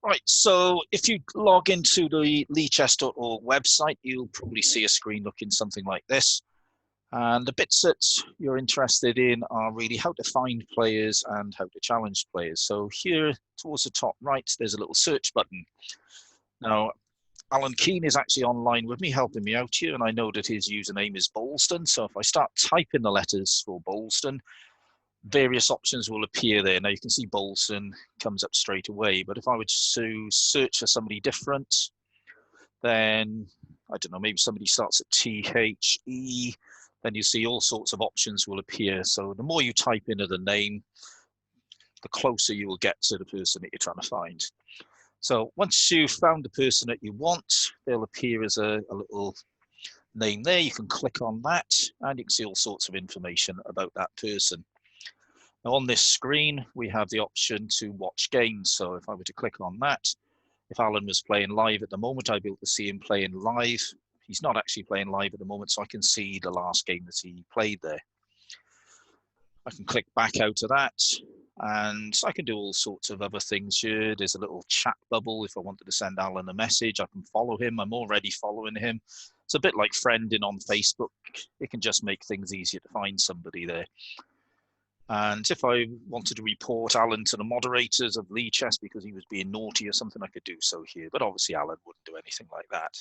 Right, so if you log into the lichess.org website, you'll probably see a screen looking something like this. And the bits that you're interested in are really how to find players and how to challenge players. So here towards the top right, there's a little search button. Now, Alan Keane is actually online with me, helping me out here, and I know that his username is Bolston. So if I start typing the letters for Bolston, various options will appear there. Now you can see Bolston comes up straight away, but if I were to search for somebody different, then I don't know, maybe somebody starts at THE, then you see all sorts of options will appear. So the more you type into the name, the closer you will get to the person that you're trying to find. So once you've found the person that you want, they'll appear as a little name there. You can click on that and you can see all sorts of information about that person. Now on this screen, we have the option to watch games. So if I were to click on that, if Alan was playing live at the moment, I'd be able to see him playing live. He's not actually playing live at the moment, so I can see the last game that he played there. I can click back out of that, and I can do all sorts of other things here. There's a little chat bubble. If I wanted to send Alan a message, I can follow him. I'm already following him. It's a bit like friending on Facebook. It can just make things easier to find somebody there. And if I wanted to report Alan to the moderators of Lichess because he was being naughty or something, I could do so here. But obviously Alan wouldn't do anything like that.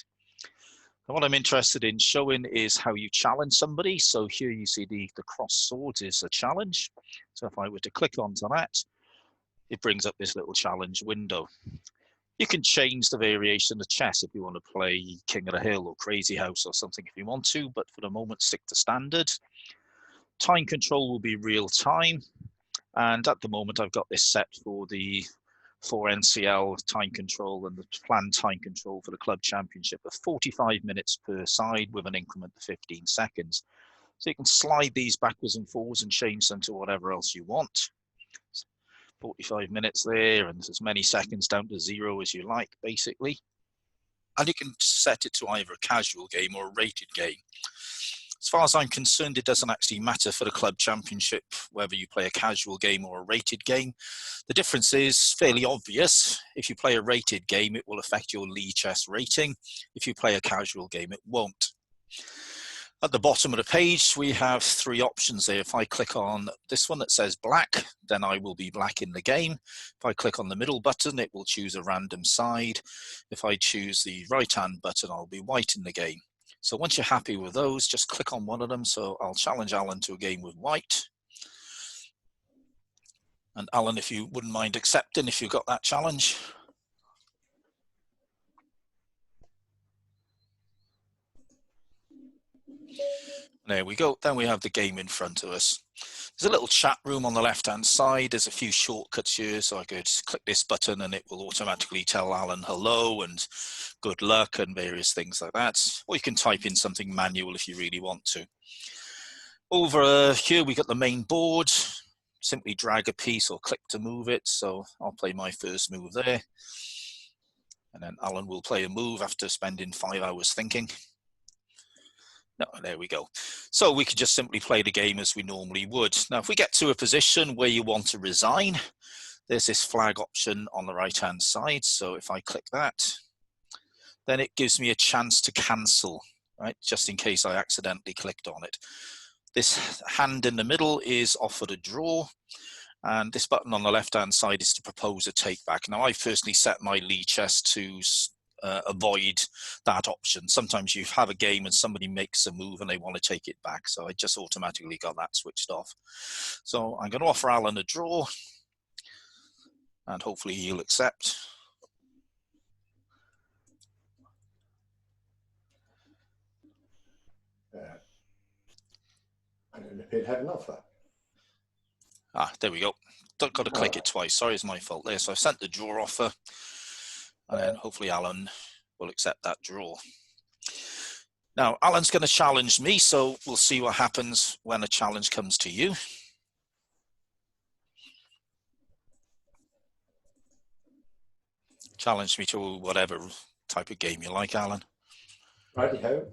And what I'm interested in showing is how you challenge somebody. So here you see the cross swords is a challenge. So if I were to click onto that, it brings up this little challenge window. You can change the variation of chess if you want to play King of the Hill or Crazy House or something if you want to, but for the moment stick to standard. Time control will be real time. And at the moment, I've got this set for the 4NCL time control and the planned time control for the club championship of 45 minutes per side with an increment of 15 seconds. So you can slide these backwards and forwards and change them to whatever else you want. 45 minutes there and as many seconds down to 0 as you like, basically. And you can set it to either a casual game or a rated game. As far as I'm concerned, it doesn't actually matter for the club championship whether you play a casual game or a rated game. The difference is fairly obvious. If you play a rated game, it will affect your Lichess rating. If you play a casual game, it won't. At the bottom of the page, we have 3 options there. If I click on this one that says black, then I will be black in the game. If I click on the middle button, it will choose a random side. If I choose the right-hand button, I'll be white in the game. So once you're happy with those, just click on one of them. So I'll challenge Alan to a game with white. And Alan, if you wouldn't mind accepting, if you've got that challenge. There we go. Then we have the game in front of us. There's a little chat room on the left-hand side. There's a few shortcuts here, so I could click this button and it will automatically tell Alan hello and good luck and various things like that. Or you can type in something manual if you really want to. Over here, we got the main board. Simply drag a piece or click to move it. So I'll play my first move there. And then Alan will play a move after spending 5 hours thinking. No, there we go. So we could just simply play the game as we normally would. Now, if we get to a position where you want to resign, there's this flag option on the right-hand side. So if I click that, then it gives me a chance to cancel, right? Just in case I accidentally clicked on it. This hand in the middle is offered a draw. And this button on the left-hand side is to propose a take back. Now, I personally set my Lichess to avoid that option. Sometimes you have a game and somebody makes a move and they want to take it back. So I just automatically got that switched off. So I'm going to offer Alan a draw and hopefully he'll accept. I don't appear to have an offer. Ah, there we go. Got to click it twice. Sorry, it's my fault there. So I've sent the draw offer and then hopefully Alan will accept that draw. Now, Alan's going to challenge me, so we'll see what happens when a challenge comes to you. Challenge me to whatever type of game you like, Alan. Righty-ho.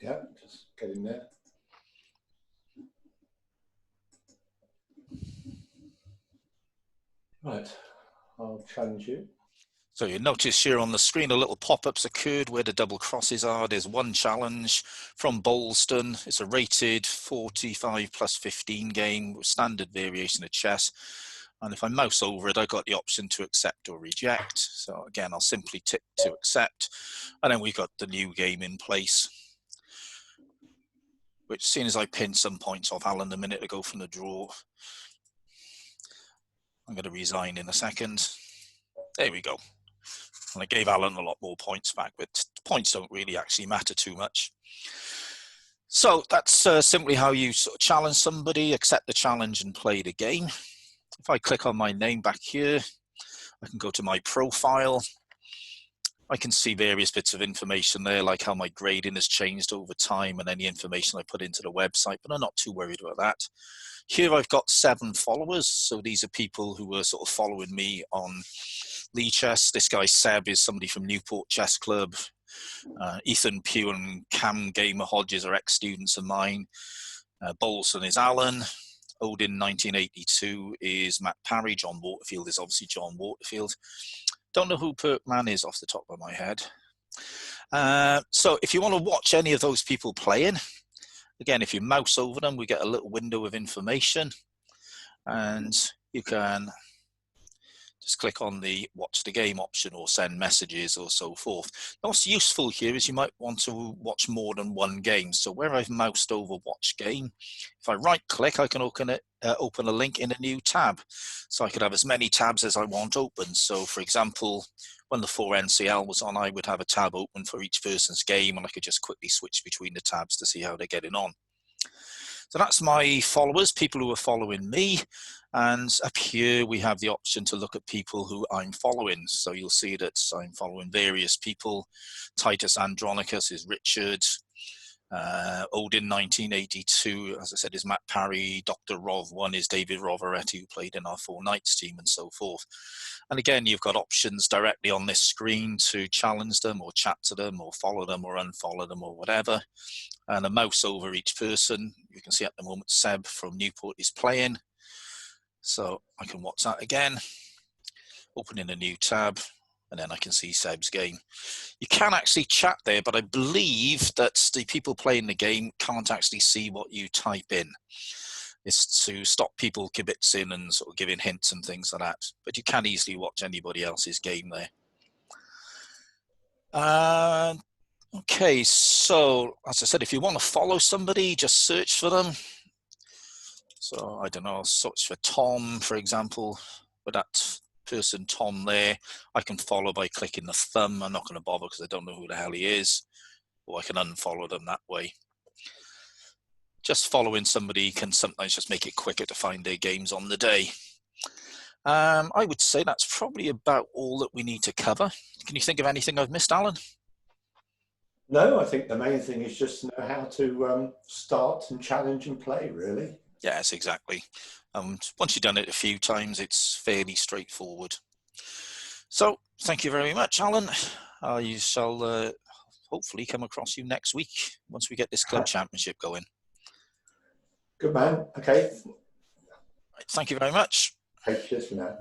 Yeah, just get in there. Right, I'll challenge you. So you notice here on the screen a little pop-up's occurred where the double crosses are. There's one challenge from Bolston. It's a rated 45 plus 15 game with standard variation of chess. And if I mouse over it, I got the option to accept or reject. So again, I'll simply tick to accept. And then we've got the new game in place, which, seeing as I pinned some points off Alan a minute ago from the draw, I'm going to resign in a second. There we go. And I gave Alan a lot more points back, but points don't really actually matter too much. So that's simply how you sort of challenge somebody, accept the challenge and play the game. If I click on my name back here, I can go to my profile. I can see various bits of information there, like how my grading has changed over time and any information I put into the website, but I'm not too worried about that. Here I've got 7 followers. So these are people who were sort of following me on Lichess. This guy Seb is somebody from Newport Chess Club. Ethan Pugh and Cam Gamer Hodges are ex-students of mine. Bolson is Alan. Odin 1982 is Matt Parry. John Waterfield is obviously John Waterfield. Don't know who Perkman is off the top of my head. So if you want to watch any of those people playing, again, if you mouse over them, we get a little window of information, and you can just click on the watch the game option or send messages or so forth. Now, what's useful here is you might want to watch more than one game. So where I've moused over watch game, if I right click, I can open a link in a new tab. So I could have as many tabs as I want open. So for example, when the 4NCL was on, I would have a tab open for each person's game, and I could just quickly switch between the tabs to see how they're getting on. So that's my followers, people who are following me. And up here, we have the option to look at people who I'm following. So you'll see that I'm following various people. Titus Andronicus is Richard. Odin 1982, as I said, is Matt Parry. Dr. Rov1 is David Roveretti, who played in our 4 Knights team, and so forth. And again, you've got options directly on this screen to challenge them or chat to them or follow them or unfollow them or whatever. And a mouse over each person. You can see at the moment Seb from Newport is playing. So I can watch that again, open in a new tab, and then I can see Seb's game. You can actually chat there, but I believe that the people playing the game can't actually see what you type in. It's to stop people kibitzing and sort of giving hints and things like that. But you can easily watch anybody else's game there. Okay, so as I said, if you want to follow somebody, just search for them. So I don't know, I'll search for Tom, for example, with that person Tom there. I can follow by clicking the thumb. I'm not going to bother because I don't know who the hell he is, or I can unfollow them that way. Just following somebody can sometimes just make it quicker to find their games on the day. I would say that's probably about all that we need to cover. Can you think of anything I've missed, Alan? No, I think the main thing is just know how to start and challenge and play, really. Yes, exactly. Once you've done it a few times, it's fairly straightforward. So thank you very much, Alan. I shall hopefully come across you next week once we get this club championship going. Good man. Okay. Right, thank you very much. Hey, cheers for now.